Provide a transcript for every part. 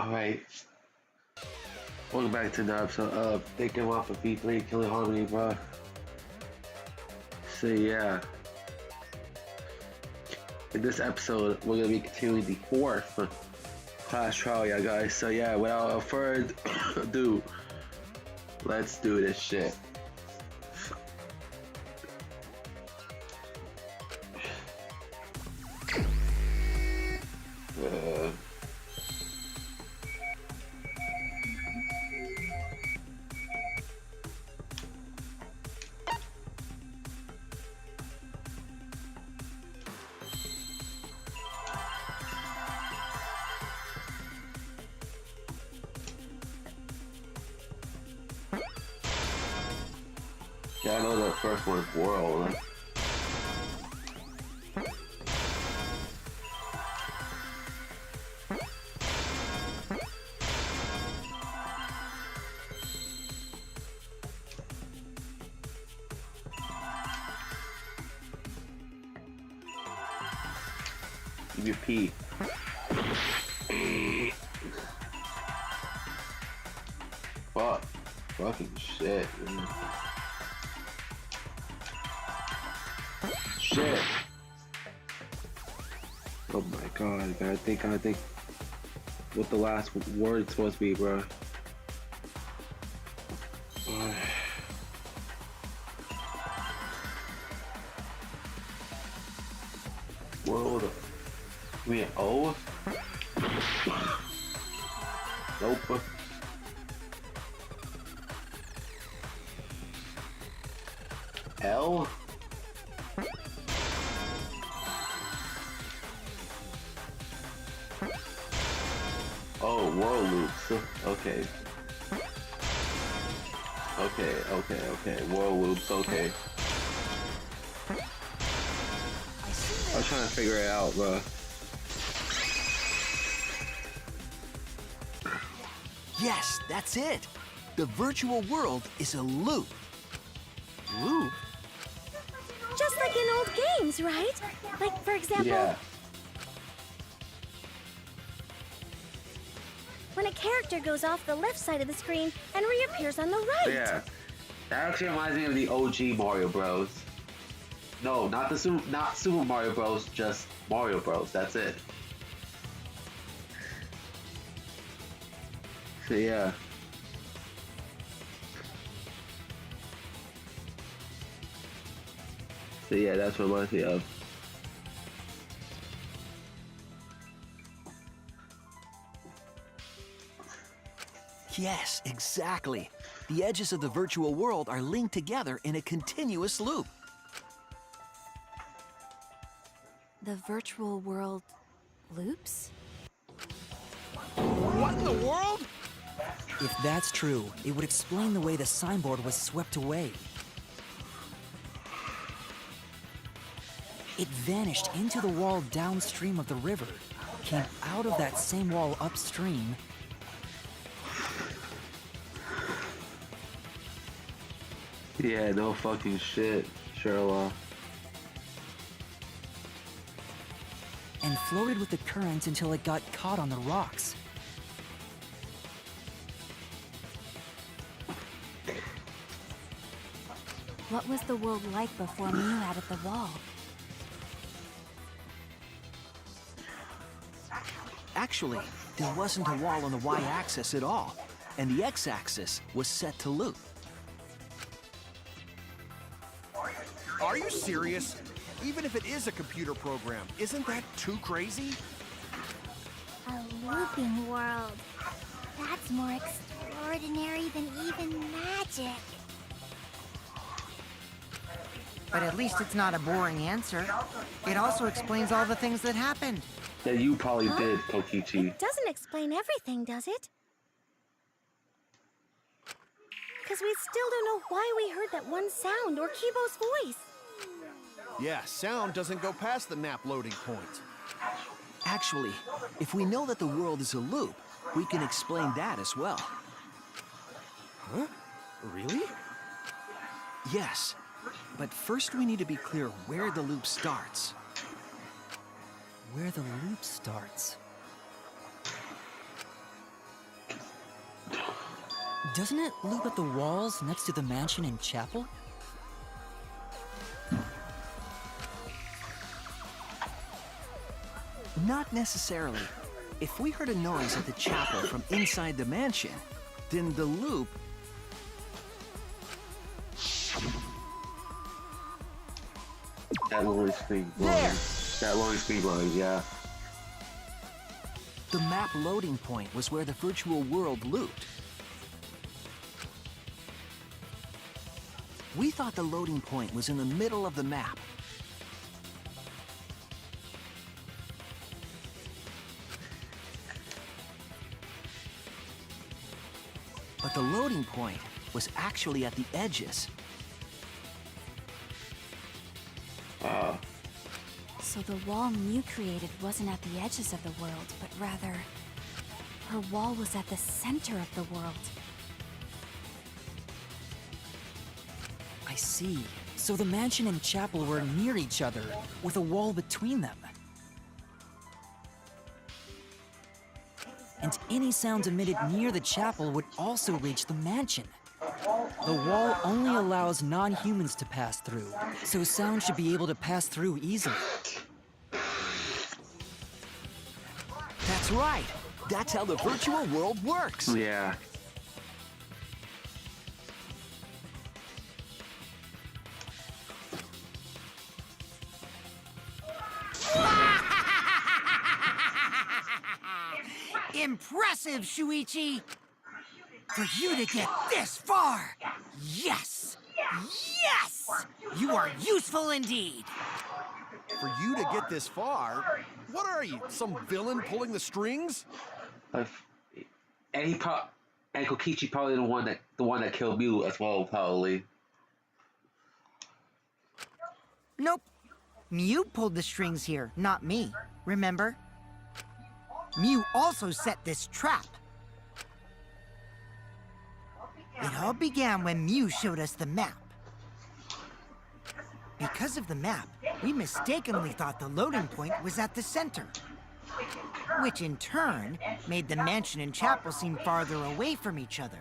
Alright, welcome back to another episode of Danganronpa V3 Killing Harmony, bro. So yeah, in this episode, we're gonna be continuing the fourth class trial, yeah guys. So yeah, without further ado, let's do this shit. Yeah, I know the first one is World. Give me a P. Fuck. Fucking shit, man. Shit. Oh my god, I gotta think what the last word's supposed to be, bro. World. I mean, O? Nope. L? Oh, world loops. Okay. Okay. World loops, okay. I was trying to figure it out, bro. Yes, that's it! The virtual world is a loop. Loop? Just like in old games, right? Like, for example, Yeah. when a character goes off the left side of the screen and reappears on the right. Yeah. That actually reminds me of the OG Mario Bros. No, not Super Mario Bros, just Mario Bros. That's it. So yeah. So yeah, that's what it reminds me of. Yes, exactly. The edges of the virtual world are linked together in a continuous loop. The virtual world loops? What in the world? If that's true, it would explain the way the signboard was swept away. It vanished into the wall downstream of the river, came out of that same wall upstream, Yeah, no fucking shit, Sherlock. and floated with the current until it got caught on the rocks. What was the world like before Mew added the wall? Actually, there wasn't a wall on the y-axis at all, and the x-axis was set to loop. Are you serious? Even if it is a computer program, isn't that too crazy? A looping world. That's more extraordinary than even magic. But at least it's not a boring answer. It also explains all the things that happened. That you probably did, Kokichi. It doesn't explain everything, does it? Because we still don't know why we heard that one sound or Kibo's voice. Yeah, sound doesn't go past the map loading point. Actually, if we know that the world is a loop, we can explain that as well. Huh? Really? Yes, but first we need to be clear where the loop starts. Where the loop starts. Doesn't it loop at the walls next to the mansion and chapel? Not necessarily. If we heard a noise at the chapel from inside the mansion, then the loop... That loading screen line. That loading screen line, yeah. The map loading point was where the virtual world looped. We thought the loading point was in the middle of the map. But the loading point was actually at the edges. So the wall Mew created wasn't at the edges of the world, but rather, her wall was at the center of the world. I see. So the mansion and chapel were near each other, with a wall between them. And any sounds emitted near the chapel would also reach the mansion. The wall only allows non-humans to pass through, so sound should be able to pass through easily. That's right. That's how the virtual world works. Yeah. Impressive, Shuichi! For you to get this far! Yes! Yes! You are useful indeed! For you to get this far? What are you, some villain pulling the strings? And Kokichi probably the one that killed Mew as well, probably. Nope. Mew pulled the strings here, not me. Remember? Mew also set this trap. It all began when Mew showed us the map. Because of the map, we mistakenly thought the loading point was at the center, which in turn made the mansion and chapel seem farther away from each other.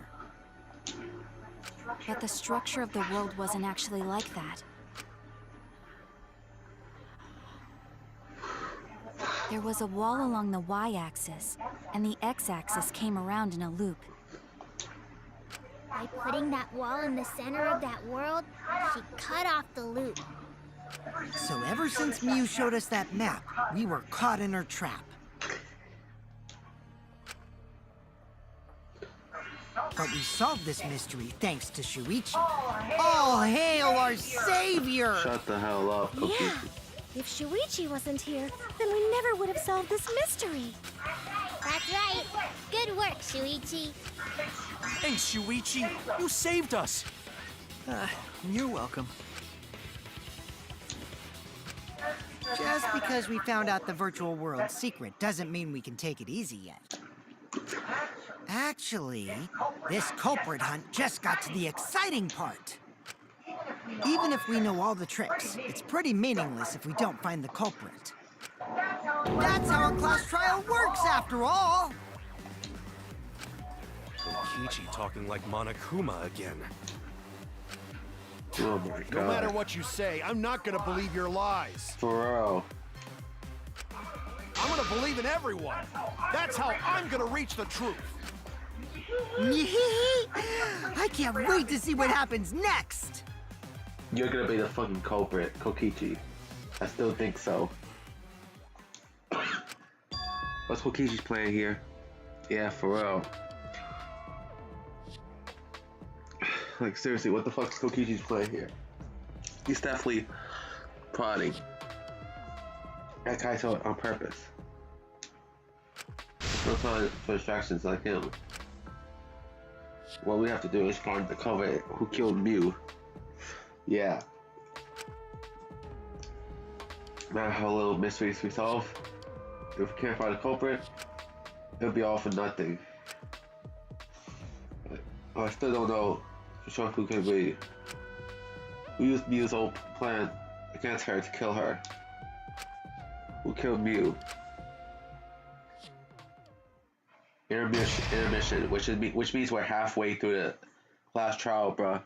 But the structure of the world wasn't actually like that. There was a wall along the y-axis, and the x-axis came around in a loop. By putting that wall in the center of that world, she cut off the loop. So ever since Mew showed us that map, we were caught in her trap. But we solved this mystery thanks to Shuichi. All hail our savior! Shut the hell up, Kokichi. Yeah! If Shuichi wasn't here, then we never would have solved this mystery. That's right. Good work, Shuichi. Thanks, Shuichi. You saved us. You're welcome. Just because we found out the virtual world's secret doesn't mean we can take it easy yet. Actually, this culprit hunt just got to the exciting part. Even if we know all the tricks, it's pretty meaningless if we don't find the culprit. That's how a class trial works, after all! Kokichi talking like Monokuma again. Oh my god. No matter what you say, I'm not gonna believe your lies. Bro. I'm gonna believe in everyone. That's how I'm gonna reach the truth. I can't wait to see what happens next! You're gonna be the fucking culprit, Kokichi. I still think so. What's Kokichi's plan here? Yeah, for real. Like, seriously, what the fuck's Kokichi's plan here? He's definitely prodding at Kaito on purpose. No time for distractions like him. What we have to do is find the culprit who killed Mew. Yeah. No matter how little mysteries we solve, if we can't find the culprit, it'll be all for nothing. But I still don't know for sure who could be. Who used Mew's old plan against her to kill her? Who killed Mew? intermission, which means we're halfway through the class trial, bro.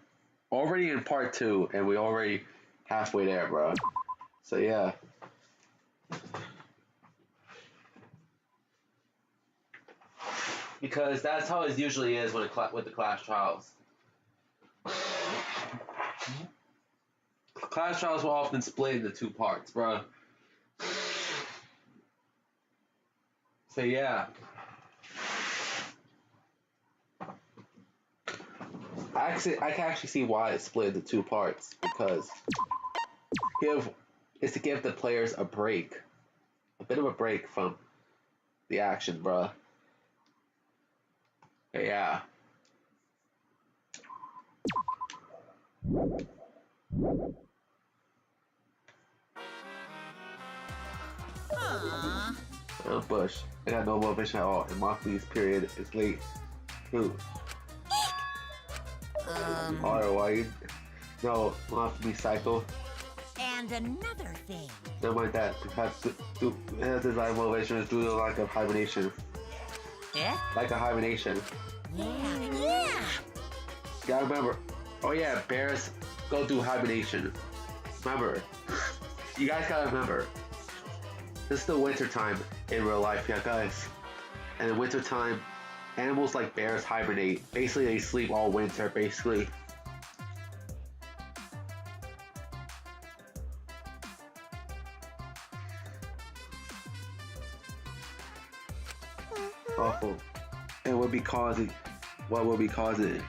Already in part 2, and we already halfway there, bro. So yeah. Because that's how it usually is with the class trials. Class trials will often split into 2 parts, bro. So yeah. I can actually see why it's split into 2 parts, because it's to give the players a break, a bit of a break from the action, bruh. Yeah. Bush, I got no motivation at all, and Mothly's period is late. Who? Or why you? No, Mothly cycle. And another thing. Never mind that. It has design motivation is due to lack of hibernation. Yeah? Like a hibernation. Yeah. Gotta remember. Oh yeah, bears go through hibernation. Remember. You guys gotta remember. This is the winter time in real life, yeah guys. And in winter time, animals like bears hibernate. Basically they sleep all winter, basically. Awful. And what will be causing it?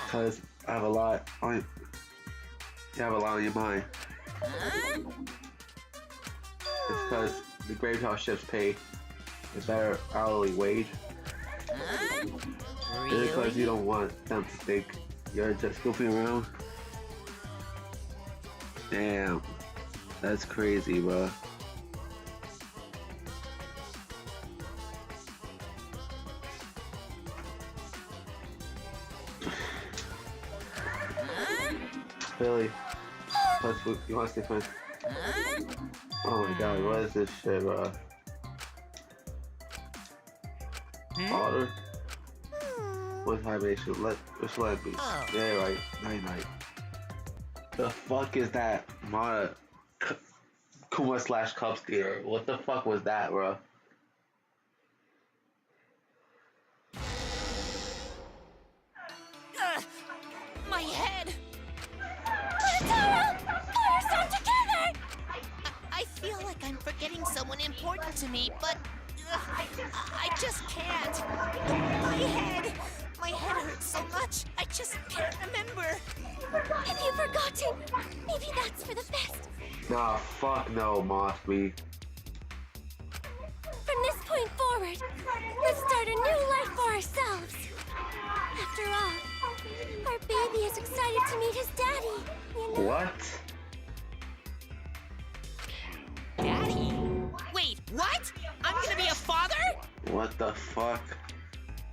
Because I have a lot on you have a lot on your mind. It's because the graveyard shifts pay a better hourly wage. Really? It's because you don't want them to think you're just goofing around. Damn. That's crazy, bro. Billy, you want to stay friends? Oh my god, what is this shit, bro? Otter? What's hibernation? Which let me? Yeah, right. Night. The fuck is that? Mata Kuma / Cubs theater. What the fuck was that, bro? My head! Tara! Pull yourself together! I feel like I'm forgetting someone important to me, but I just can't. My head hurts so much, I just can't remember. If you've forgotten, maybe that's for the best. Nah, fuck no, Mothby. From this point forward, let's start a new life for ourselves. After all, our baby is excited to meet his daddy, you know? What? Daddy? Wait, what? I'm gonna be a father? What the fuck?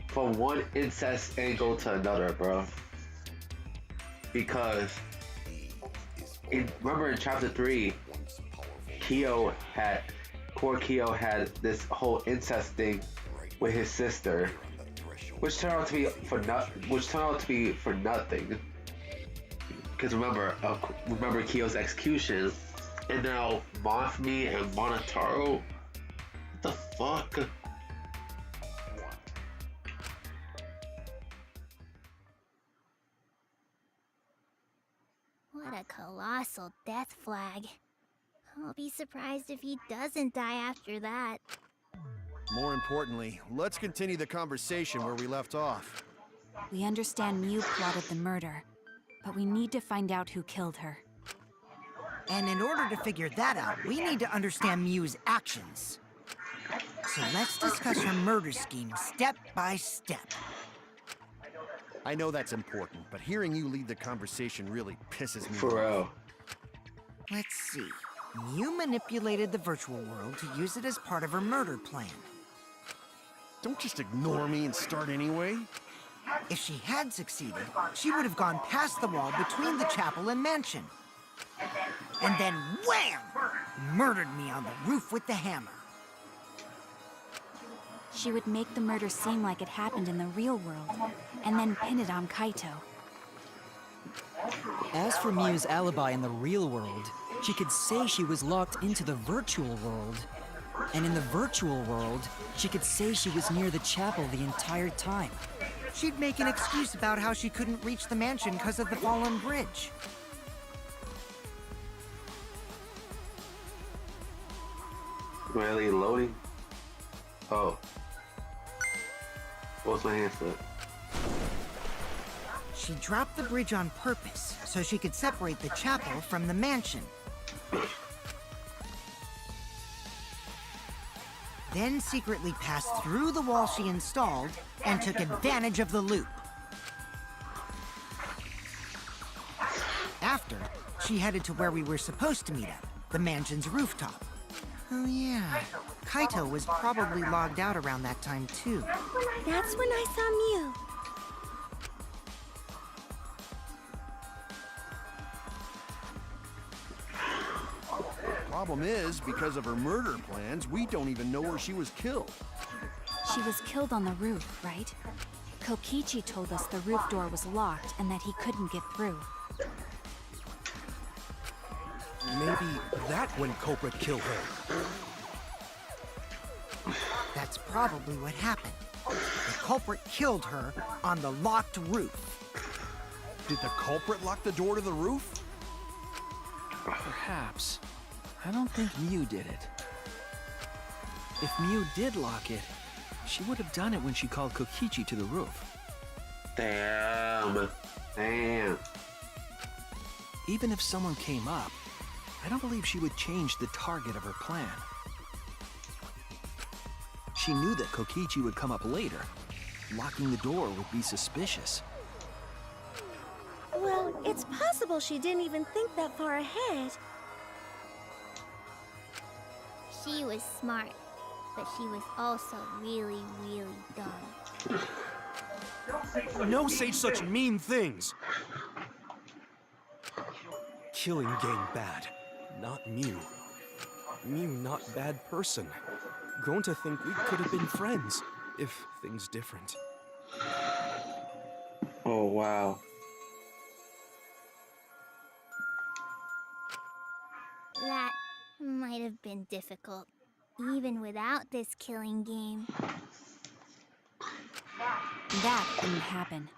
From one incest angle to another, bro. Because remember in chapter 3, poor Kyo had this whole incest thing with his sister, which turned out to be for nothing. Because remember Kyo's execution, and now Mothmi and Monotaro. What the fuck? What a colossal death flag. I'll be surprised if he doesn't die after that. More importantly, let's continue the conversation where we left off. We understand Mew plotted the murder, but we need to find out who killed her. And in order to figure that out, we need to understand Mew's actions. So let's discuss her murder scheme step by step. I know that's important, but hearing you lead the conversation really pisses me For off. real. Let's see. Mew manipulated the virtual world to use it as part of her murder plan. Don't just ignore me and start anyway. If she had succeeded, she would have gone past the wall between the chapel and mansion. And then wham! Murdered me on the roof with the hammer. She would make the murder seem like it happened in the real world, and then pin it on Kaito. As for Miu's alibi in the real world, she could say she was locked into the virtual world. And in the virtual world, she could say she was near the chapel the entire time. She'd make an excuse about how she couldn't reach the mansion because of the fallen bridge. Really loading? Oh. What's my answer? She dropped the bridge on purpose so she could separate the chapel from the mansion. Then secretly passed through the wall she installed and took advantage of the loop. After, she headed to where we were supposed to meet up, the mansion's rooftop. Oh yeah, Kaito was probably logged out around that time too. That's when I saw Miu. Problem is, because of her murder plans, we don't even know where she was killed. She was killed on the roof, right? Kokichi told us the roof door was locked and that he couldn't get through. Maybe that when culprit killed her. That's probably what happened. The culprit killed her on the locked roof. Did the culprit lock the door to the roof? Perhaps. I don't think Miu did it. If Miu did lock it, she would have done it when she called Kokichi to the roof. Damn. Damn. Even if someone came up, I don't believe she would change the target of her plan. She knew that Kokichi would come up later. Locking the door would be suspicious. Well, it's possible she didn't even think that far ahead. She was smart, but she was also really, really dumb. No say such mean things! Killing game bad, not Miu. Miu not bad person. Grown to think we could have been friends, if things different. Oh, wow. That might have been difficult, even without this killing game. That didn't happen.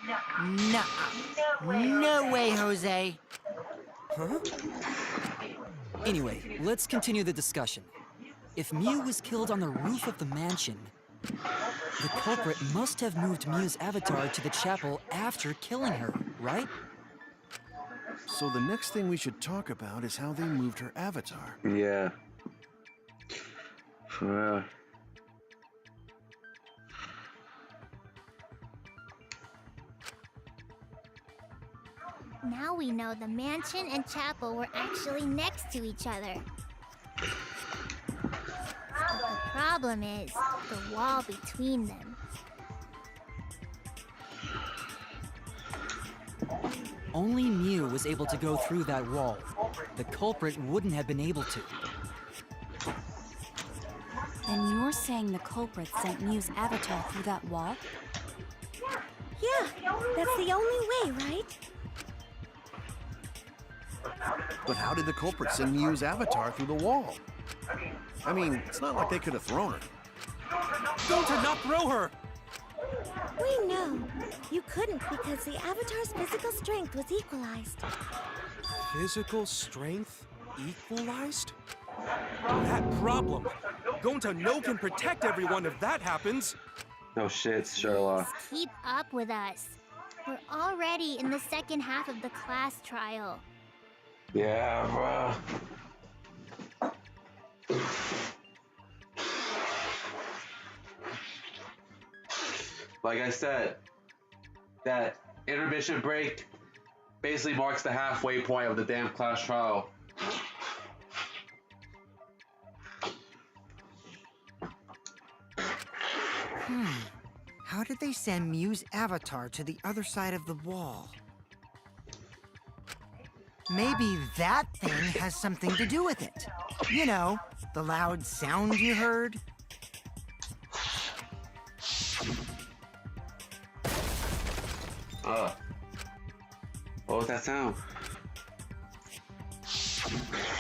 Nuh-uh. No way, Jose. Huh? Anyway, let's continue the discussion. If Miu was killed on the roof of the mansion, the culprit must have moved Miu's avatar to the chapel after killing her, right? So the next thing we should talk about is how they moved her avatar. Yeah. Now we know the mansion and chapel were actually next to each other. The problem is the wall between them. Only Miu was able to go through that wall. The culprit wouldn't have been able to. Then you're saying the culprit sent Miu's avatar through that wall? Yeah, that's the only way, right? But how did the culprit send Miu's avatar through the wall? I mean, it's not like they could have thrown her. Don't not throw her! We know. You couldn't because the Avatar's physical strength was equalized. Physical strength equalized? That problem. Gonta no can protect everyone if that happens. No shit, Sherlock. Just keep up with us. We're already in the second half of the class trial. Yeah, bro. Like I said, that intermission break basically marks the halfway point of the damn class trial. How did they send Miu's avatar to the other side of the wall? Maybe that thing has something to do with it. You know, the loud sound you heard. What was that sound?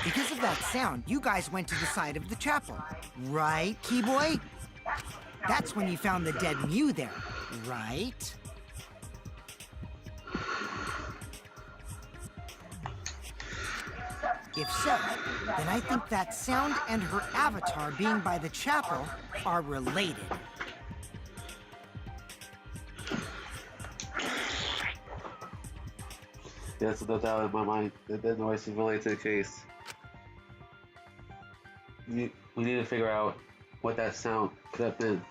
Because of that sound, you guys went to the side of the chapel. Right, Keyboy? That's when you found the dead Mew there, right? If so, then I think that sound and her avatar being by the chapel are related. Yes, no doubt in my mind that the noise is related to the case. We need to figure out what that sound could have been.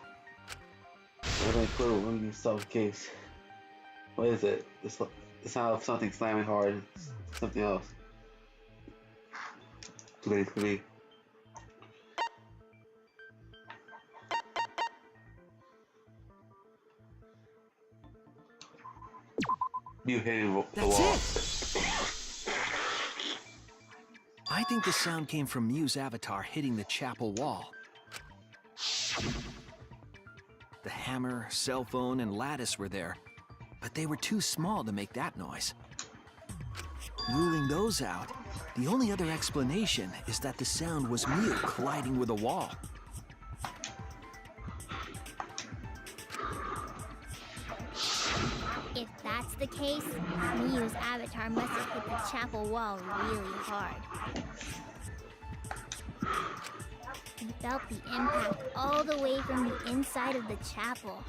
I have any clue. We need to solve the case. What is it? The sound of something slamming hard. Something else. Could be. You hitting the wall. That's it! I think the sound came from Mew's avatar hitting the chapel wall. The hammer, cell phone, and lattice were there, but they were too small to make that noise. Ruling those out, the only other explanation is that the sound was Mew colliding with a wall. If that's the case, Mew's avatar must have hit the chapel wall really hard. He felt the impact all the way from the inside of the chapel.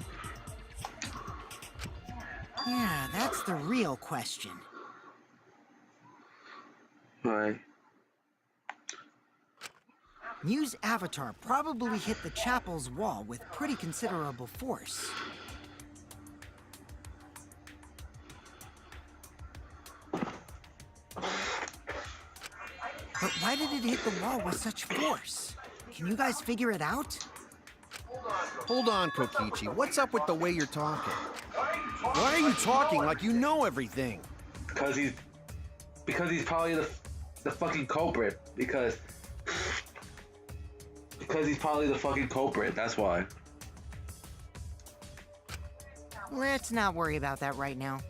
Yeah, that's the real question. Right. Mew's avatar probably hit the chapel's wall with pretty considerable force. But why did it hit the wall with such force? Can you guys figure it out? Hold on, Kokichi. What's up with the way you're talking? Why are you talking like you know everything? Because he's probably the fucking culprit. Because he's probably the fucking culprit. That's why. Let's not worry about that right now.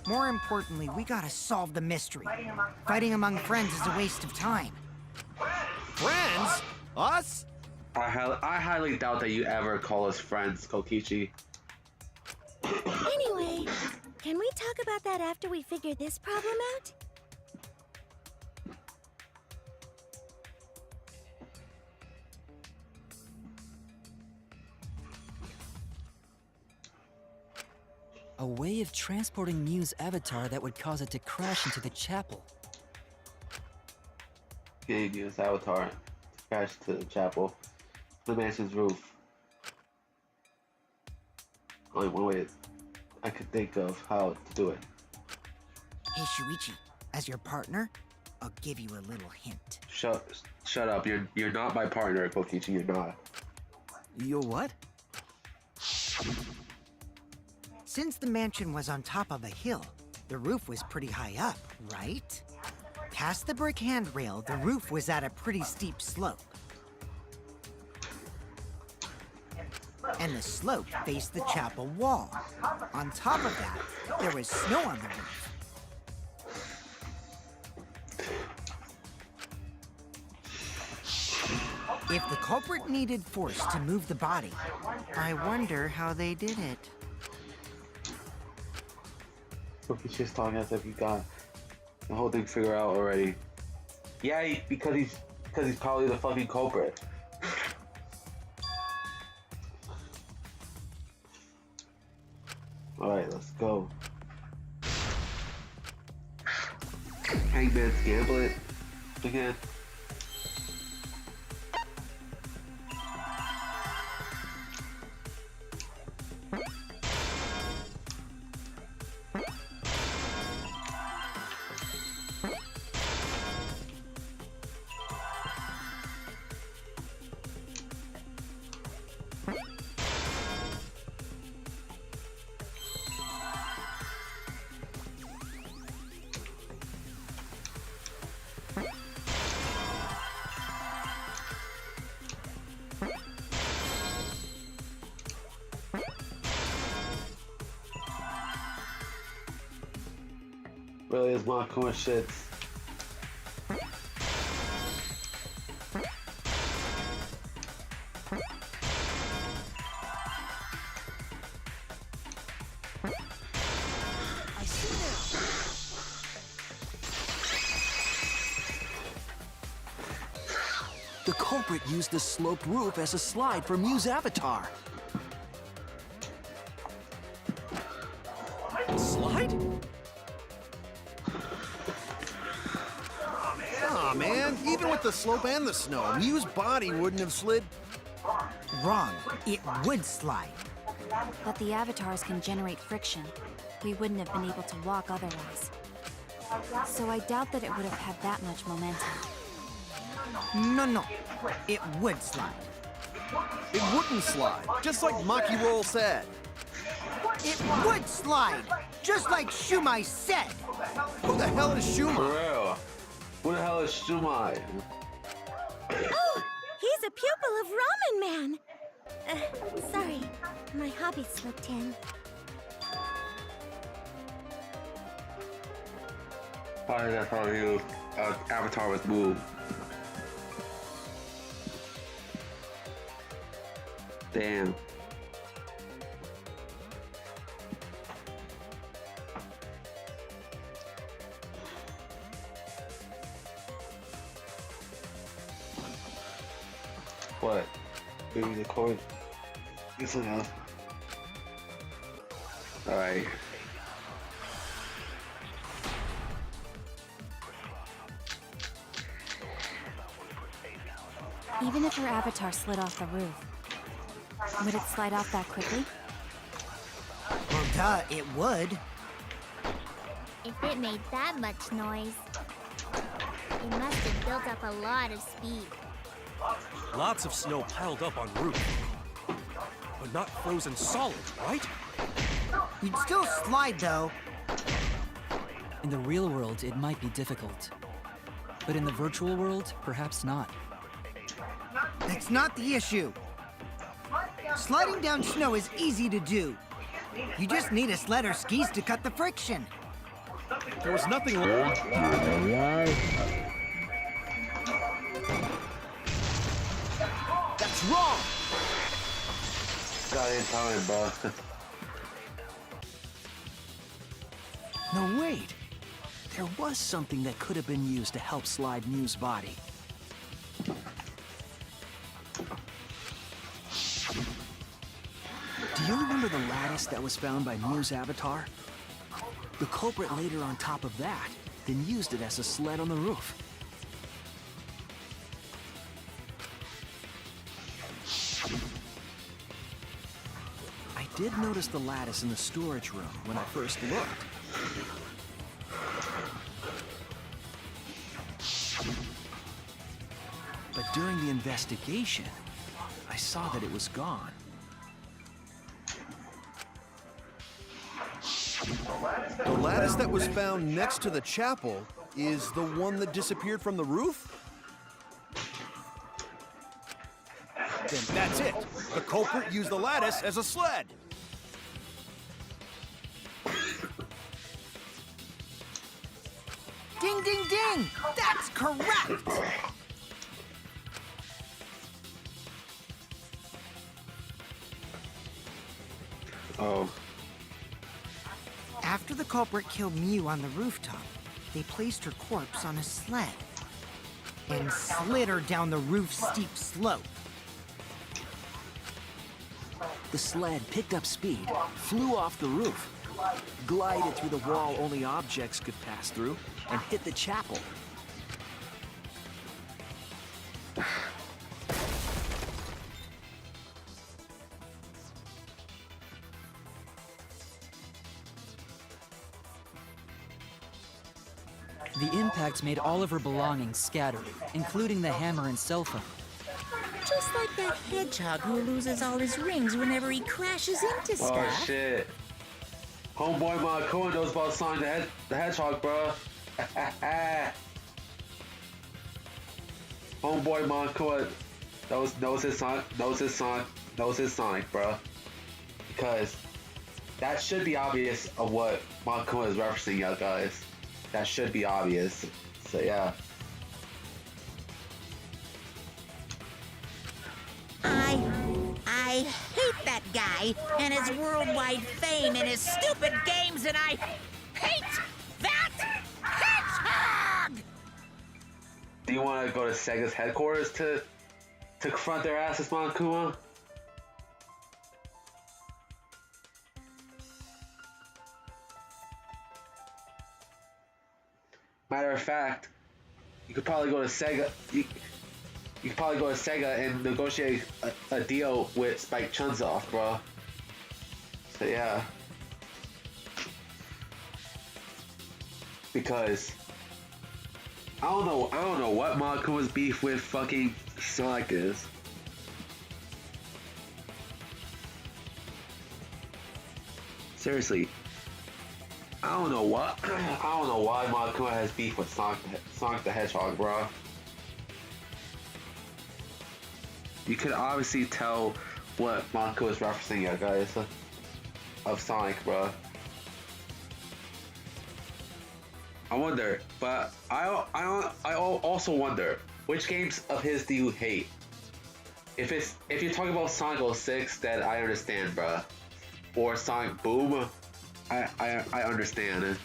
More importantly, we gotta solve the mystery. Fighting among friends is a waste of time. Friends? Us? I highly doubt that you ever call us friends, Kokichi. Anyway, can we talk about that after we figure this problem out? A way of transporting Mew's avatar that would cause it to crash into the chapel. Getting his avatar crashed to the chapel, the mansion's roof. Only one way I could think of how to do it. Hey, Shuichi, as your partner, I'll give you a little hint. Shut up. You're not my partner, Kokichi. You're not. You what? Since the mansion was on top of a hill, the roof was pretty high up, right? Past the brick handrail, the roof was at a pretty steep slope. And the slope faced the chapel wall. On top of that, there was snow on the roof. If the culprit needed force to move the body, I wonder how they did it. Kokichi's talking as if he got the whole thing figured out already. Yeah, because he's probably the fucking culprit. Alright, let's go. Hangman's Gambit again. really is Makua shits. I see them. The culprit used the sloped roof as a slide for Mew's avatar. Slide? Aw, man. Even with the slope and the snow, Mew's body wouldn't have slid. Wrong. It would slide. But the avatars can generate friction. We wouldn't have been able to walk otherwise. So I doubt that it would have had that much momentum. No. It would slide. It wouldn't slide, just like Maki Roll said. It would slide, just like Shumai said. Who the hell is For Shuma? real. Who the hell is Shumai? Oh, he's a pupil of Ramen Man. Sorry, my hobby slipped in. Probably that's how you Avatar was moved. Damn. What? Maybe the coin. Get something else. Alright. Even if her avatar slid off the roof, would it slide off that quickly? Well, duh, it would. If it made that much noise, it must have built up a lot of speed. Lots of snow piled up on roof. But not frozen solid, right? You'd still slide, though. In the real world, it might be difficult. But in the virtual world, perhaps not. That's not the issue. Sliding down snow is easy to do. You just need a sled or skis to cut the friction. There was nothing wrong. That's wrong! Got in time, bro. No, wait. There was something that could have been used to help slide Mew's body. Do you remember the lattice that was found by Mew's avatar? The culprit laid her on top of that, then used it as a sled on the roof. I did notice the lattice in the storage room when I first looked. But during the investigation, I saw that it was gone. The lattice that was found next to the chapel is the one that disappeared from the roof? Then that's it. The culprit used the lattice as a sled. Ding, ding, ding! That's correct! Oh. After the culprit killed Mew on the rooftop, they placed her corpse on a sled and slid her down the roof's steep slope. The sled picked up speed, flew off the roof, glided through the wall only objects could pass through, and hit the chapel. The impact made all of her belongings scattered, including the hammer and cell phone. Just like that hedgehog who loses all his rings whenever he crashes into Oh stuff. shit. Homeboy Makua knows about Sonic the Hedgehog, bro. Homeboy Makua knows his Sonic, bro. Because that should be obvious of what Makua is referencing, y'all guys. that should be obvious. So yeah. I hate that guy and his worldwide fame and his stupid games, and I hate that hedgehog! Do you want to go to Sega's headquarters to confront their asses, Monokuma? Matter of fact, you could probably go to Sega. You could probably go to Sega and negotiate a deal with Spike Chunsoft, bro. So yeah, because I don't know what Monokuma's beef with fucking Sonic is. Seriously. I don't know why Monokuma has beef with Sonic the Hedgehog, bro. You can obviously tell what Monokuma is referencing here, guys, of Sonic, bro. I wonder, but I also wonder, which games of his do you hate? If you're talking about Sonic 06, then I understand, bro. Or Sonic Boom, I understand.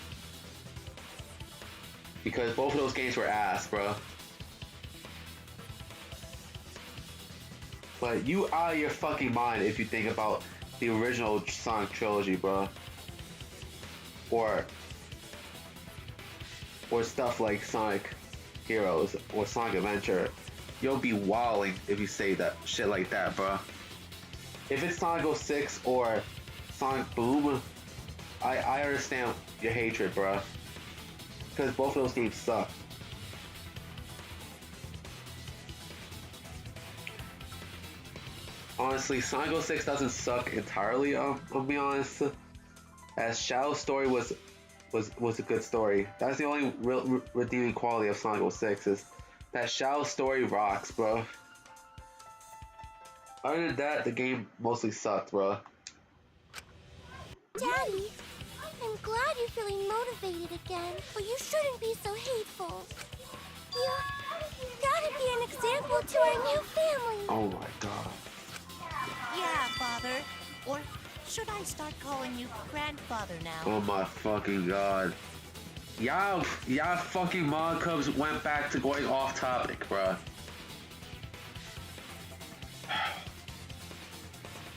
Because both of those games were ass, bro. But you out of your fucking mind if you think about the original Sonic trilogy, bro. Or stuff like Sonic Heroes or Sonic Adventure. You'll be wilding if you say that shit like that, bro. If it's Sonic 06 or Sonic Boom, I understand your hatred, bro. Because both of those games suck. Honestly, Sonic 06 doesn't suck entirely, I'll be honest. As Shadow's story was a good story. That's the only real redeeming quality of Sonic 06 is that Shadow's story rocks, bro. Other than that, the game mostly sucked, bro. Daddy, I'm glad you're feeling motivated again, but you shouldn't be so hateful. You gotta be an example to our new family. Oh my god. Yeah, Father. Or should I start calling you Grandfather now? Oh my fucking god. Y'all fucking Mod Cubs went back to going off topic, bruh.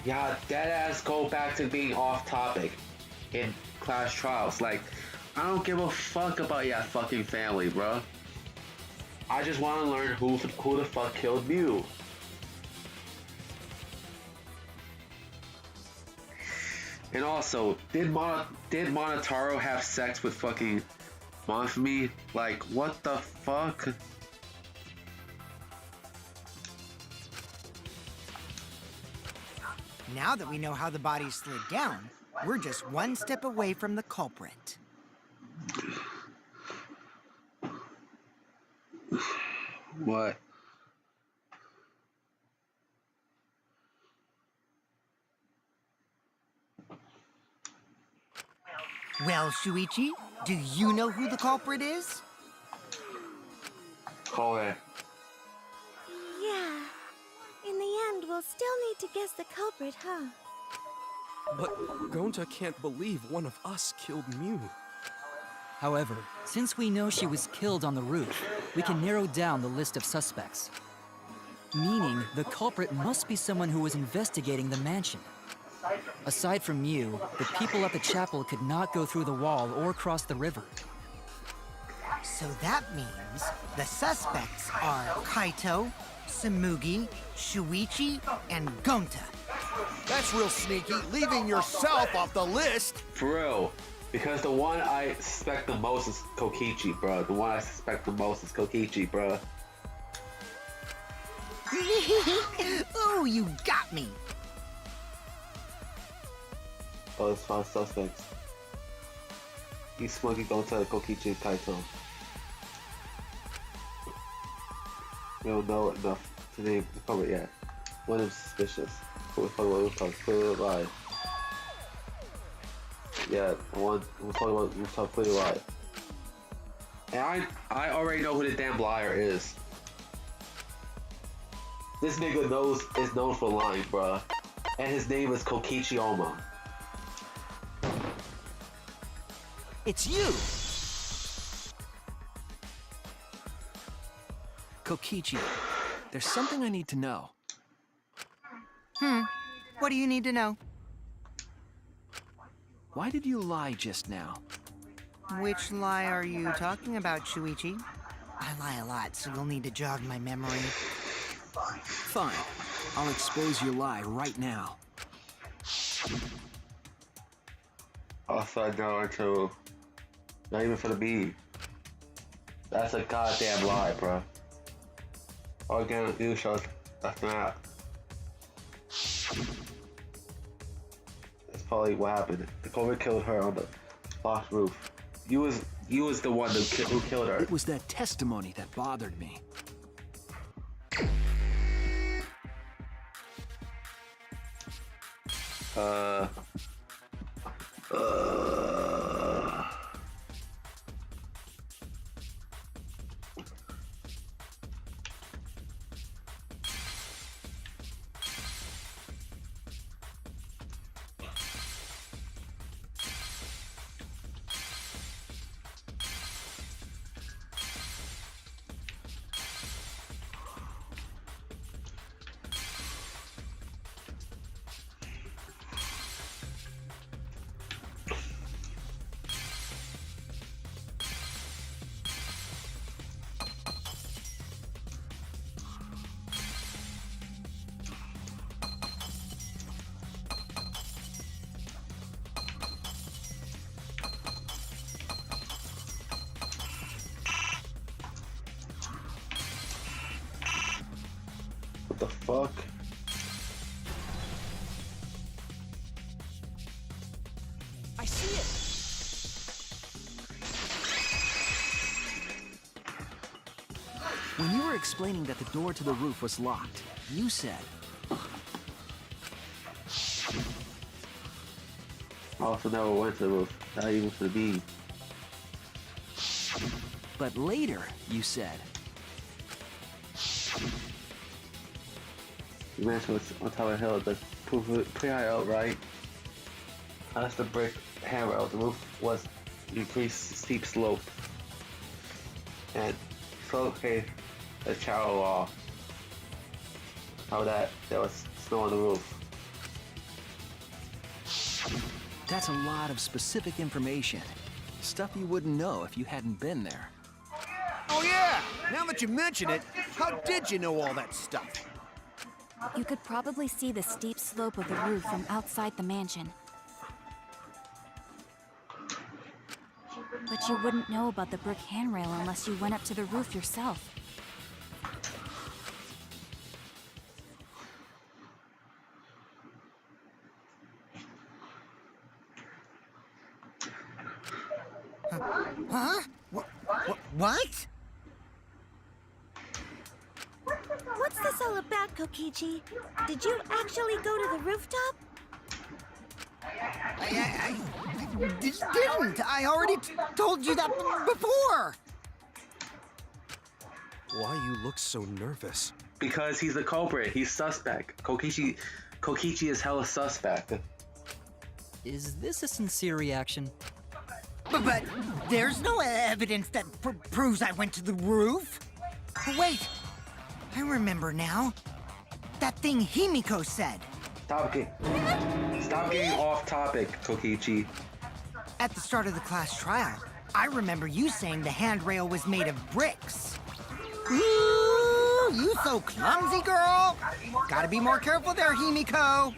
Y'all deadass go back to being off topic in Clash Trials. Like, I don't give a fuck about your fucking family, bruh. I just want to learn who the fuck killed Mew. And also, did Monotaro have sex with fucking Monfumi? Like, what the fuck? Now that we know how the body slid down, we're just one step away from the culprit. What? Well, Shuichi, do you know who the culprit is? Call it. Yeah. In the end, we'll still need to guess the culprit, huh? But Gonta can't believe one of us killed Mew. However, since we know she was killed on the roof, we can narrow down the list of suspects. Meaning, the culprit must be someone who was investigating the mansion. Aside from Mew, the people at the chapel could not go through the wall or cross the river. So that means the suspects are Kaito, Samugi, Shuichi, and Gonta. That's real sneaky, leaving yourself off the list. For real. Because the one I suspect the most is Kokichi, bro. The one I suspect the most is Kokichi, bro. Ooh, you got me. Oh, it's 5 suspects. He's smoking Gonta, Kokichi, and Kaito. We don't know enough to name the culprit yet. One of them suspicious. Clearly lied. Yeah, one we're talking about clearly lied. And I already know who the damn liar is. This nigga is known for lying, bruh. And his name is Kokichi Oma. It's you! Kokichi, there's something I need to know. What do you need to know? Why did you lie just now? Which lie are you talking about, Shuichi? I lie a lot, so you'll need to jog my memory. Fine. I'll expose your lie right now. Upside down too. Not even for the bee. That's a goddamn lie, bro. All you gonna do shows that's not. That's probably what happened. The Cobra killed her on the loft roof. You was the one who killed her. It was that testimony that bothered me. What the fuck? I see it! When you were explaining that the door to the roof was locked, you said, I also never went to the roof, not even for the bee. but later you said, You mentioned on top of the hill, the roof was pretty high up, right? That's the brick handrail. The roof was increased steep slope. And so okay, the shallow wall. How that there was snow on the roof. that's a lot of specific information. Stuff you wouldn't know if you hadn't been there. Oh yeah! Now that you mention it, how did you know all that stuff? You could probably see the steep slope of the roof from outside the mansion. But you wouldn't know about the brick handrail unless you went up to the roof yourself. Huh? What? What's this all about, Kokichi? Did you actually go to the rooftop? I didn't. I already told you that before. Why you look so nervous? Because he's the culprit. He's suspect. Kokichi is hella suspect. Is this a sincere reaction? But there's no evidence that proves I went to the roof. Wait, I remember now. That thing Himiko said. Stop getting off topic, Kokichi. At the start of the class trial, I remember you saying the handrail was made of bricks. Ooh, you so clumsy, girl. Gotta be more careful there, Himiko.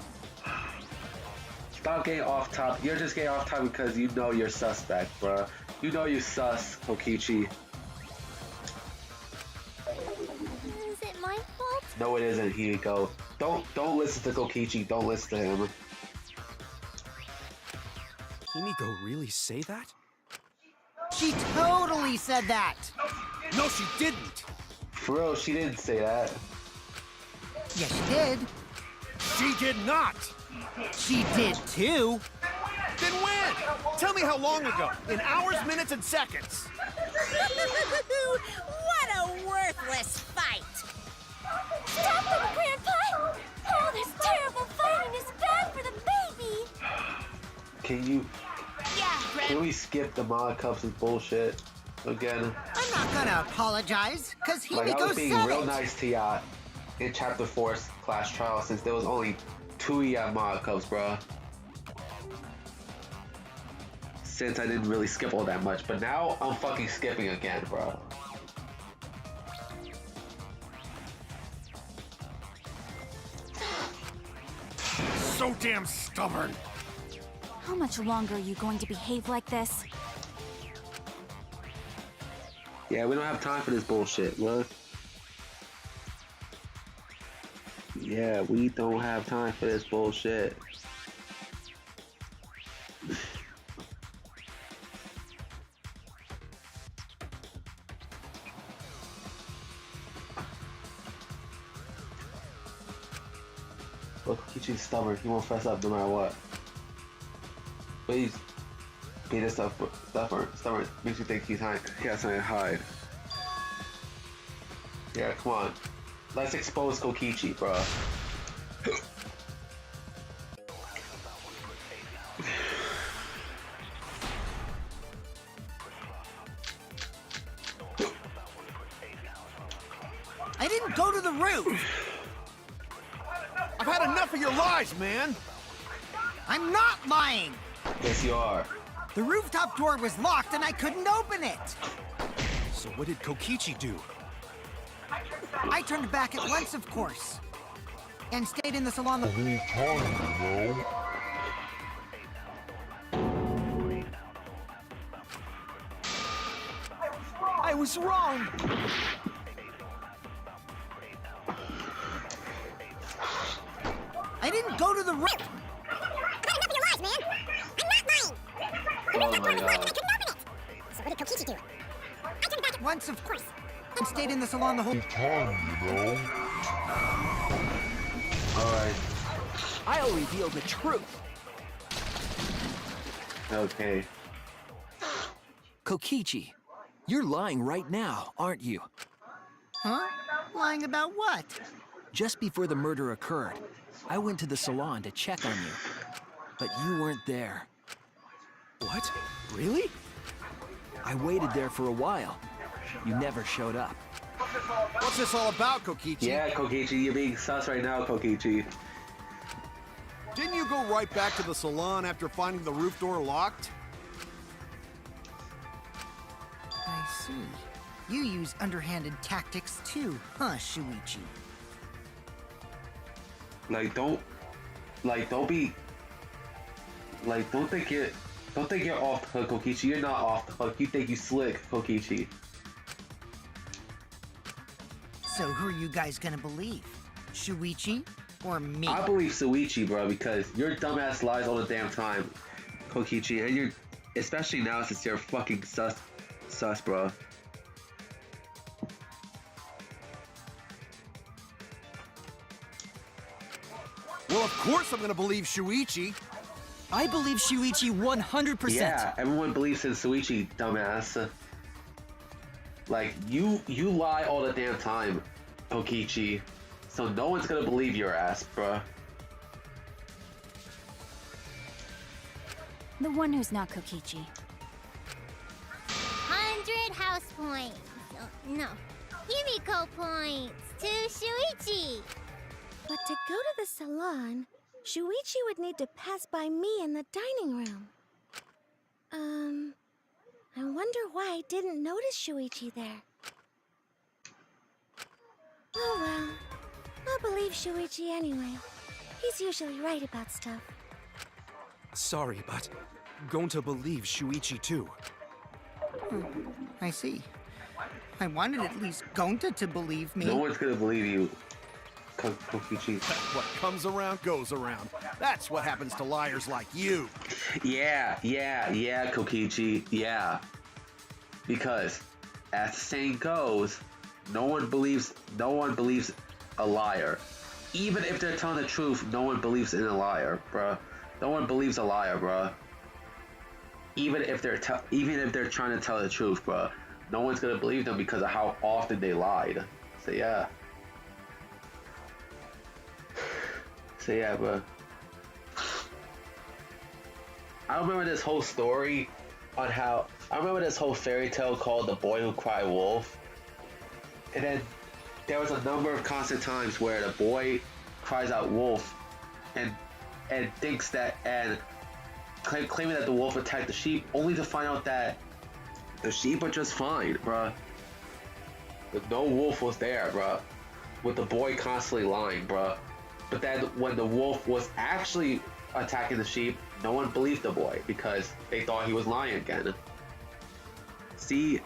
Stop getting off topic. You're just getting off topic because you know you're suspect, bro. You know you sus, Kokichi. Is it my fault? No, it isn't, Himiko. Don't listen to Kokichi. Don't listen to him. Himiko really say that? She totally said that. No, she didn't! For real, she didn't say that. Yes, she did. She did not! She did too. Then when? Tell me how long ago. In hours, minutes, and seconds. What a worthless fight! Stop them, Grandpa! All this terrible fighting is bad for the baby! Can we skip the mod cups and bullshit again? I'm not gonna apologize, cause Like, I Himiko was being said real it. nice to y'all in Chapter 4's Clash Trial since there was only 2 of y'all mod cups, bruh. Since I didn't really skip all that much, but now I'm fucking skipping again, bruh. So damn stubborn. How much longer are you going to behave like this? Yeah, we don't have time for this bullshit, look. Yeah, we don't have time for this bullshit. Look, Kichi's stubborn. He won't fess up no matter what. But he's being a stubborn. Makes you think he has something to hide. Yeah, come on. Let's expose Kokichi, bro. I didn't go to the roof. I've had enough of your lies, man. I'm not lying. Yes, you are. The rooftop door was locked and I couldn't open it. So what did Kokichi do? I turned back at once, of course, and stayed in the salon the whole time, I was wrong! I didn't go to the roof. Oh my god. So what did Kokichi do? Once, of course, and stayed in the salon the whole time, Alright. I'll reveal the truth. Okay. Kokichi, you're lying right now, aren't you? Huh? Lying about what? Just before the murder occurred, I went to the salon to check on you. But you weren't there. What? Really? I waited there for a while. You never showed up. What's this all about, Kokichi? Yeah, Kokichi, you're being sus right now, Kokichi. Didn't you go right back to the salon after finding the roof door locked? I see. You use underhanded tactics too, huh, Shuichi? Don't think you're off the hook, Kokichi. You're not off the hook. You think you slick, Kokichi. So who are you guys gonna believe? Shuichi or me? I believe Suichi, bro, because your dumbass lies all the damn time, Kokichi, and you're especially now since you're fucking sus, bro. Well, of course I'm gonna believe Shuichi. I believe Shuichi 100%. Yeah, everyone believes in Suichi, dumbass. Like, you lie all the damn time, Kokichi. So no one's gonna believe your ass, bruh. The one who's not Kokichi. 100 house points. Oh, no, Himiko points to Shuichi. But to go to the salon, Shuichi would need to pass by me in the dining room. I wonder why I didn't notice Shuichi there. Oh well, I'll believe Shuichi anyway. He's usually right about stuff. Sorry, but going to believe Shuichi too. I see. I wanted at least Gonta to believe me. No one's gonna believe you, Kokichi. What comes around goes around. That's what happens to liars like you. Yeah, Kokichi, yeah. Because, as the saying goes, no one believes a liar. Even if they're telling the truth, no one believes in a liar, bruh. No one believes a liar, bruh. Even if they're trying to tell the truth, bruh. no one's gonna believe them because of how often they lied. So yeah. So yeah, bro. I remember this whole story on how I remember this whole fairy tale called The Boy Who Cried Wolf. And then there was a number of constant times where the boy cries out wolf and thinks that and claiming that the wolf attacked the sheep, only to find out that the sheep are just fine, bruh. But no wolf was there, bruh. With the boy constantly lying, bruh. But then when the wolf was actually attacking the sheep, no one believed the boy because they thought he was lying again. See,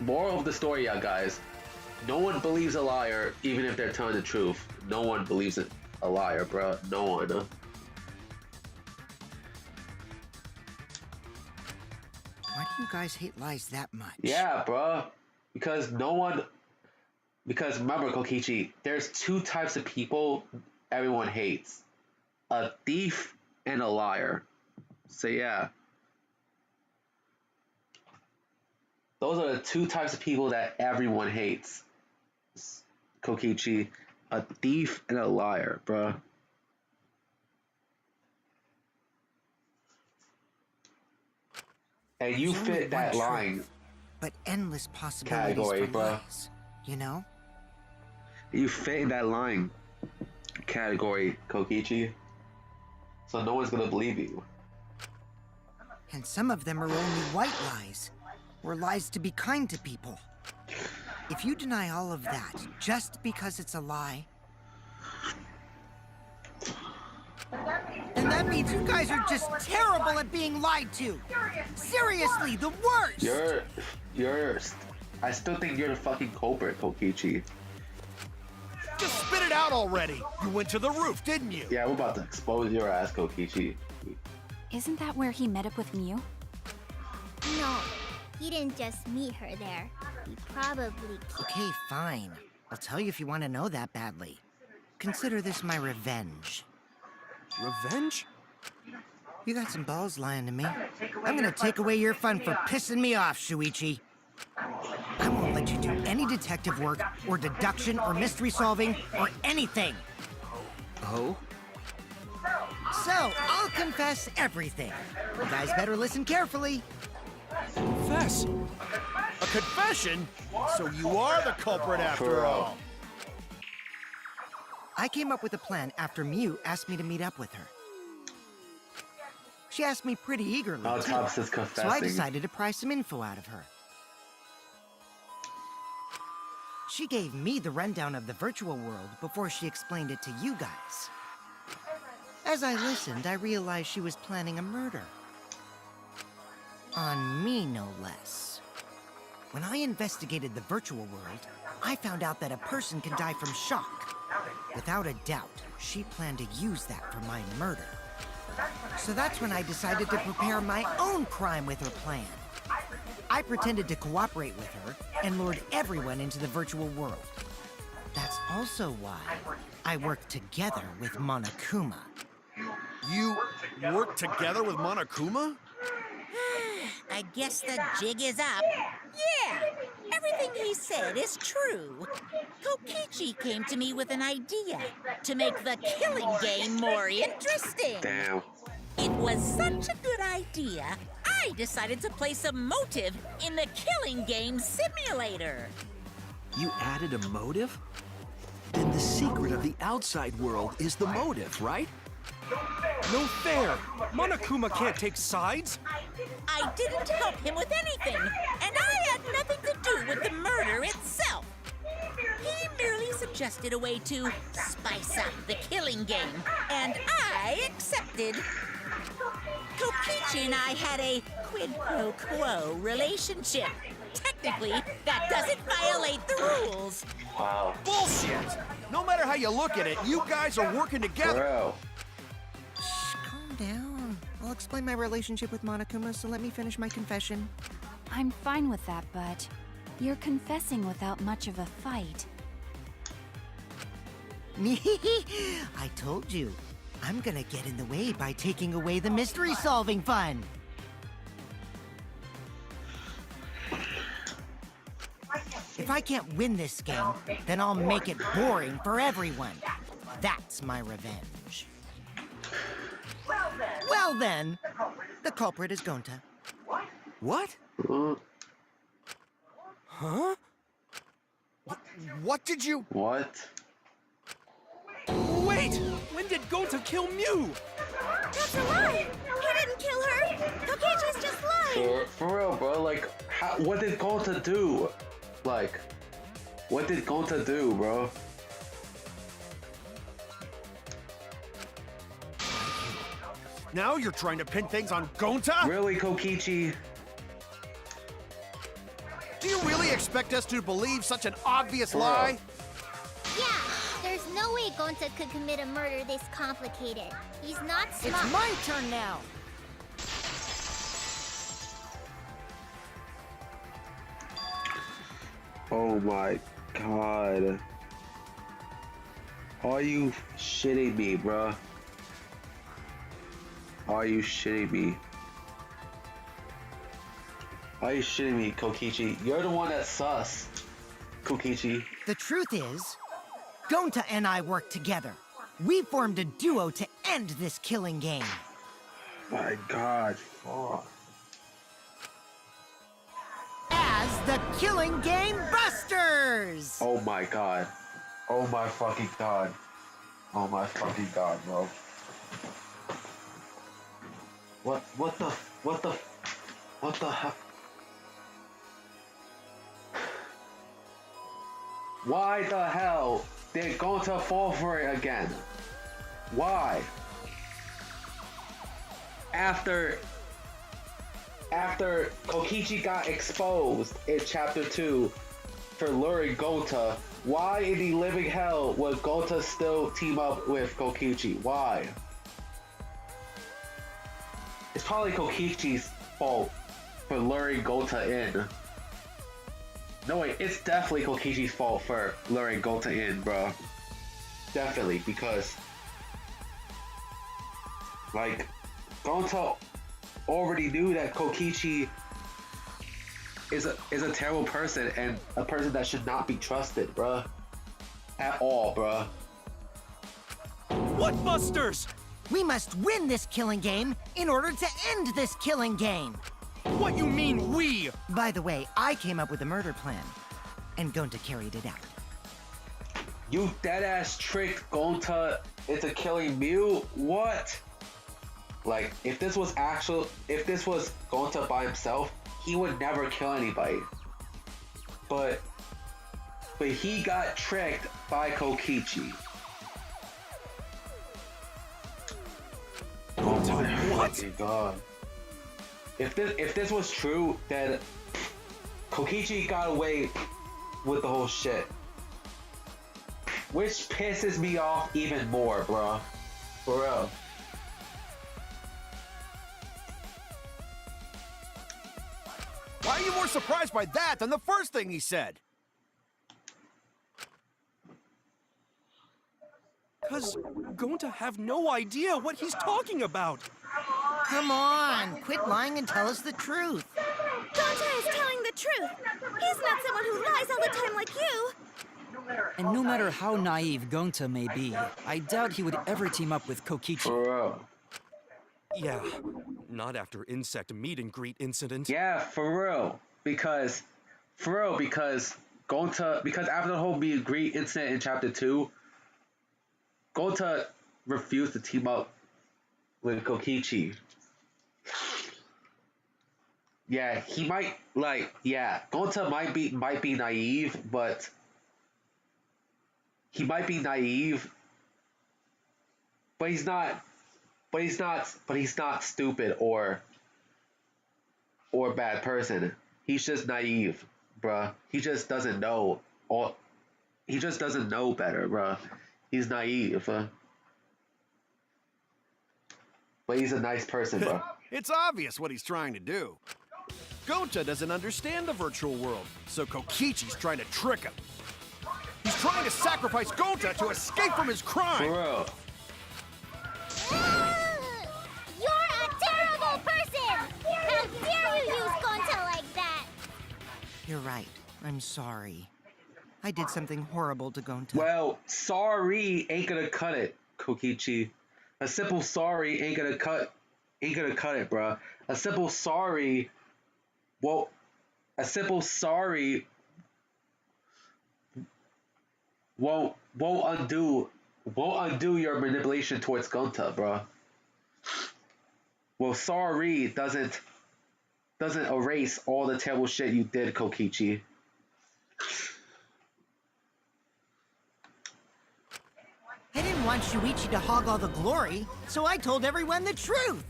moral of the story, yeah, guys. No one believes a liar, even if they're telling the truth. No one believes a liar, bruh. No one. Why do you guys hate lies that much? Yeah, bruh. Because remember, Kokichi, there's two types of people everyone hates. A thief and a liar. So yeah. Those are the two types of people that everyone hates. Kokichi, a thief and a liar, bruh. And you There's only fit that one line truth, but endless possibilities category, for bruh. lies, you know? You fit in that line category, Kokichi. So no one's gonna believe you. And some of them are only white lies, or lies to be kind to people. If you deny all of that just because it's a lie, then that means you guys are just terrible at being lied to. Seriously, the worst! I still think you're the fucking culprit, Kokichi. Just spit it out already. You went to the roof, didn't you? Yeah, we're about to expose your ass, Kokichi. Isn't that where he met up with Mew? No, he didn't just meet her there. He probably... Okay, fine. I'll tell you if you want to know that badly. Consider this my revenge. Revenge? You got some balls lying to me. I'm gonna take away your fun for pissing me off, Shuichi. I won't let you do any detective work, or deduction, or mystery solving, or anything. Oh? So, I'll confess everything. You guys better listen carefully. Confess? A confession? So you are the culprit after all. I came up with a plan after Mew asked me to meet up with her. She asked me pretty eagerly, Now too, Tops is so confessing. I decided to pry some info out of her. She gave me the rundown of the virtual world before she explained it to you guys. As I listened, I realized she was planning a murder. On me, no less. When I investigated the virtual world, I found out that a person can die from shock. Without a doubt, she planned to use that for my murder. So that's when I decided to prepare my own crime with her plan. I pretended to cooperate with her and lured everyone into the virtual world. That's also why I worked together with Monokuma. You worked together with Monokuma? I guess the jig is up. Yeah, everything he said is true. Kokichi came to me with an idea to make the killing game more interesting. Damn. It was such a good idea, I decided to place a motive in the killing game simulator. You added a motive? Then the secret of the outside world is the motive, right? No fair! Monokuma can't take sides! I didn't help him with anything, and I had nothing to do with the murder itself. He merely suggested a way to spice up the killing game, and I accepted. Kokichi and I had a quid pro quo relationship. Technically, that doesn't violate the rules. Wow. Bullshit! No matter how you look at it, you guys are working together. Bro. Shh, calm down. I'll explain my relationship with Monokuma, so let me finish my confession. I'm fine with that, but you're confessing without much of a fight. I told you. I'm gonna get in the way by taking away the mystery-solving fun. If I can't win this game, then I'll make it boring for everyone. That's my revenge. Well then, the culprit is Gonta. What? Huh? What did you... What? Wait! When did Gonta kill Mew? That's a lie! He didn't kill her! Kokichi's just lying! For real, bro. Like, what did Gonta do? Like, what did Gonta do, bro? Now you're trying to pin things on Gonta? Really, Kokichi? Do you really expect us to believe such an obvious lie? Yeah, there's no way Gonta could commit a murder this complicated. He's not smart. It's my turn now. Oh my god. Are you shitting me, bruh? Are you shitting me? Are you shitting me, Kokichi? You're the one that's sus, Kokichi. The truth is, Gonta and I worked together. We formed a duo to end this killing game. My god, fuck. As the Killing Game Busters! Oh my god. Oh my fucking god. Oh my fucking god, bro. What the heck? Why the hell did Gonta fall for it again? Why? After Kokichi got exposed in chapter 2 for luring Gonta, why in the living hell would Gonta still team up with Kokichi? Why? It's probably Kokichi's fault for luring Gonta in. No wait, it's definitely Kokichi's fault for luring Gonta in, bro. Definitely, because like Gonta already knew that Kokichi is a terrible person and a person that should not be trusted, bruh. At all, bruh. What busters? We must win this killing game in order to end this killing game. What you mean, we? By the way, I came up with a murder plan, and Gonta carried it out. You deadass tricked Gonta into killing Mew? What? Like, if this was Gonta by himself, he would never kill anybody. But he got tricked by Kokichi. Oh my fucking god. If this was true, then Kokichi got away with the whole shit. Which pisses me off even more, bro. For real. Why are you more surprised by that than the first thing he said? Cause Gonta have no idea what he's talking about. Come on, quit lying and tell us the truth. Gonta is telling the truth. He's not someone who lies all the time like you. And no matter how naive Gonta may be, I doubt he would ever team up with Kokichi. For real. Yeah, not after insect meet and greet incident. Yeah, for real. Because after the whole meet and greet incident in chapter 2, Gonta refused to team up with Kokichi. Yeah, he might Gonta might be naive, but he might be naive, but he's not stupid or a bad person. He's just naive, bruh. He just doesn't know better, bruh. He's naive. But he's a nice person, bro. It's obvious what he's trying to do. Gonta doesn't understand the virtual world, so Kokichi's trying to trick him. He's trying to sacrifice Gonta to escape from his crime. For real. You're a terrible person! How dare you use Gonta like that? You're right. I'm sorry. I did something horrible to Gonta. Well, sorry ain't gonna cut it, Kokichi. A simple sorry ain't gonna cut it, bruh. A simple sorry, well, a simple sorry won't undo your manipulation towards Gonta, bruh. Well, sorry doesn't erase all the terrible shit you did, Kokichi. I didn't want Shuichi to hog all the glory, so I told everyone the truth.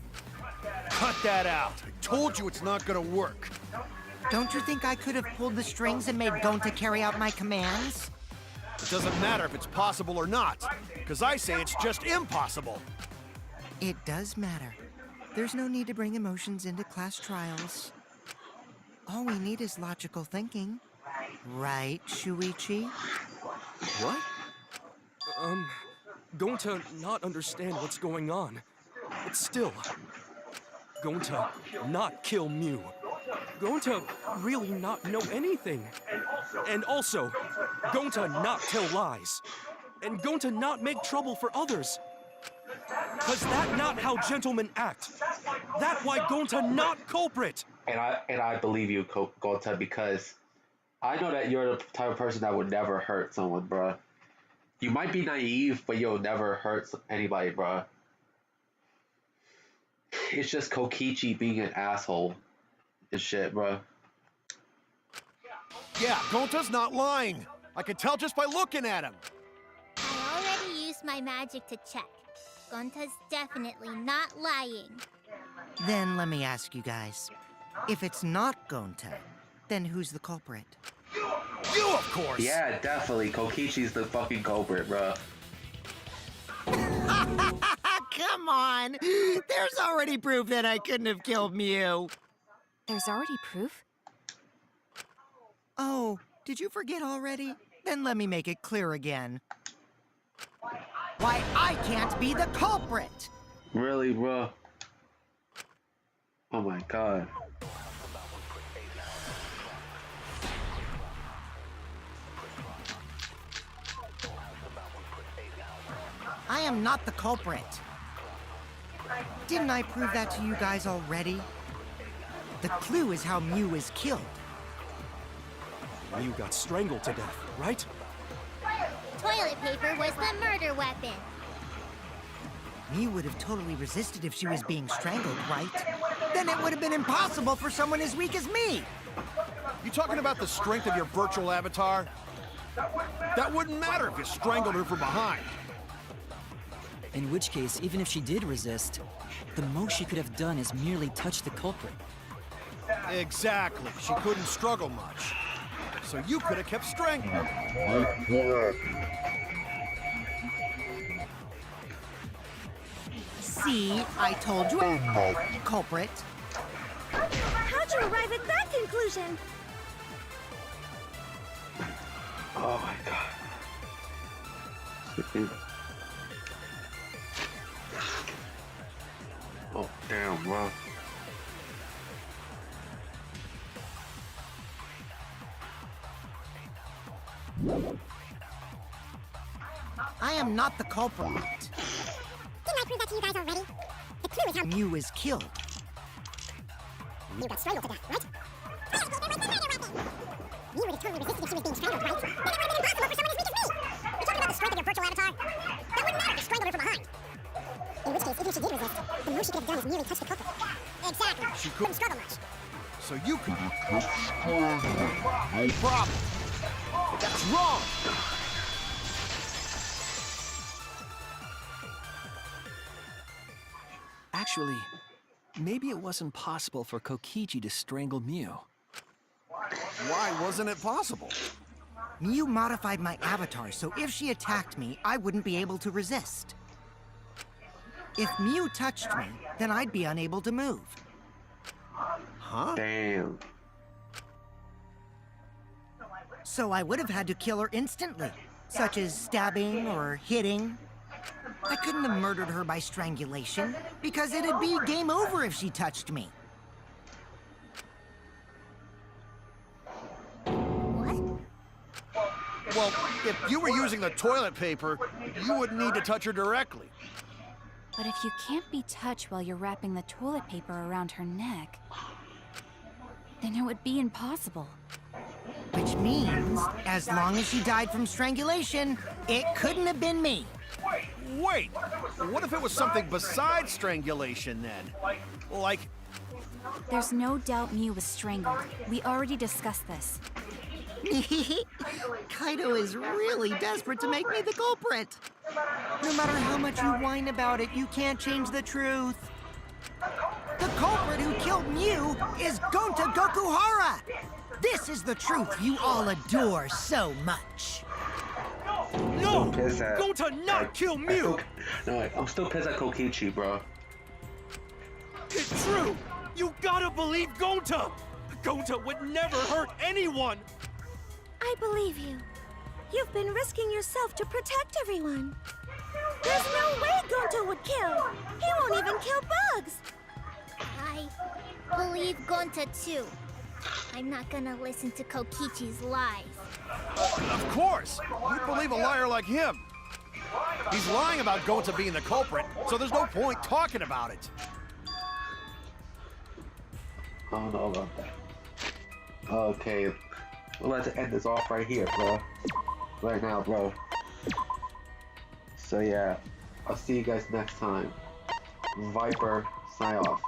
Cut that out. I told you it's not gonna work. Don't you think I could have pulled the strings and made Gonta carry out my commands? It doesn't matter if it's possible or not, because I say it's just impossible. It does matter. There's no need to bring emotions into class trials. All we need is logical thinking. Right, Shuichi? What? Going to not understand what's going on. But still, going to not kill Mew. Going to really not know anything. And also, going to not tell lies. And going to not make trouble for others. Cause that not how gentlemen act. That why going to not culprit. And I believe you, Gonta, because I know that you're the type of person that would never hurt someone, bruh. You might be naive, but you'll never hurt anybody, bruh. It's just Kokichi being an asshole and shit, bruh. Yeah, Gonta's not lying. I can tell just by looking at him. I already used my magic to check. Gonta's definitely not lying. Then let me ask you guys. If it's not Gonta, then who's the culprit? You, of course! Yeah, definitely. Kokichi's the fucking culprit, bruh. Come on! There's already proof that I couldn't have killed Mew. There's already proof? Oh, did you forget already? Then let me make it clear again. Why, I can't be the culprit! Really, bruh? Oh my god. I am not the culprit. Didn't I prove that to you guys already? The clue is how Mew was killed. Mew got strangled to death, right? Toilet paper was the murder weapon. Mew would have totally resisted if she was being strangled, right? Then it would have been impossible for someone as weak as me! You talking about the strength of your virtual avatar? That wouldn't matter if you strangled her from behind. In which case, even if she did resist, the most she could have done is merely touch the culprit. Exactly. She couldn't struggle much. So you could have kept strangling her. See, I told you I'm not the culprit. How'd you arrive at that conclusion? Oh my god. Oh, damn, bro. I am not the culprit. Didn't I prove that to you guys already? The clue is how Mew was killed. Mew got strangled to death, right? Mew would have totally resisted if she was being strangled, right? Then it would have been impossible for someone as weak as me! You're talking about the strength of your virtual avatar? That wouldn't matter if you strangled her from behind. In which case, even if she did resist, the most she could have done is merely touch the culprit. Exactly. She couldn't struggle much. So you could... No problem. That's wrong! Actually, maybe it wasn't possible for Kokichi to strangle Mew. Why wasn't it possible? Mew modified my avatar, so if she attacked me, I wouldn't be able to resist. If Mew touched me, then I'd be unable to move. Huh? Damn. So I would have had to kill her instantly, such as stabbing or hitting. I couldn't have murdered her by strangulation, because it'd be game over if she touched me. What? Well, if you were using the toilet paper, you wouldn't need to touch her directly. But if you can't be touched while you're wrapping the toilet paper around her neck, then it would be impossible. Which means, as long as she died from strangulation, it couldn't have been me. Wait, what if it was something besides strangulation then? Like, There's no doubt Mew was strangled. We already discussed this. Kaido is really desperate to make me the culprit. No matter how much you whine about it, you can't change the truth. The culprit who killed Mew is Gonta Gokuhara! This is the truth you all adore so much. No! Pissed at- Gonta not kill Mew! I'm still pissed at Kokichi, bro. It's true! You gotta believe Gonta! Gonta would never hurt anyone! I believe you. You've been risking yourself to protect everyone. There's no way Gonta would kill. He won't even kill bugs. I believe Gonta too. I'm not gonna listen to Kokichi's lies. of course! You'd believe a liar like him. He's lying about Gonta being the culprit, so there's no point talking about it. I don't know about that. Okay, we'll have to end this off right here, bro. Right now, bro. So yeah, I'll see you guys next time. Viper, sign off.